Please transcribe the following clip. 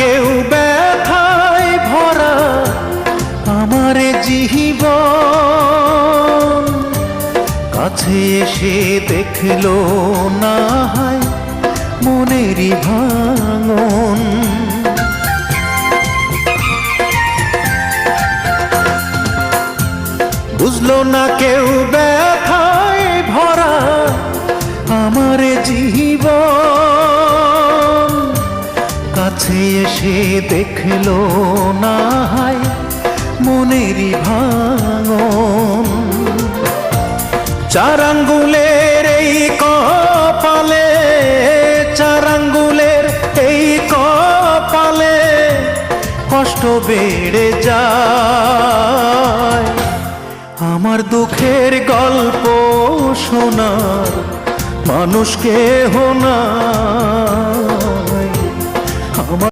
কেউ ব্যথায় ভরা আমার জীবন, কাছে এসে দেখলো না হয় মনেরই ভাঙন। বুঝলো না কেউ ব্যথায় ভরা আমার জীবন, কাছে এসে দেখলো না হয় মনেরই ভাঙন। চার আঙ্গুলের এই কপালে, চার আঙ্গুলের এই কপালে কষ্ট বেড়ে যায়। আমার দুঃখের গল্প শোনার মানুষ কেহ নাই।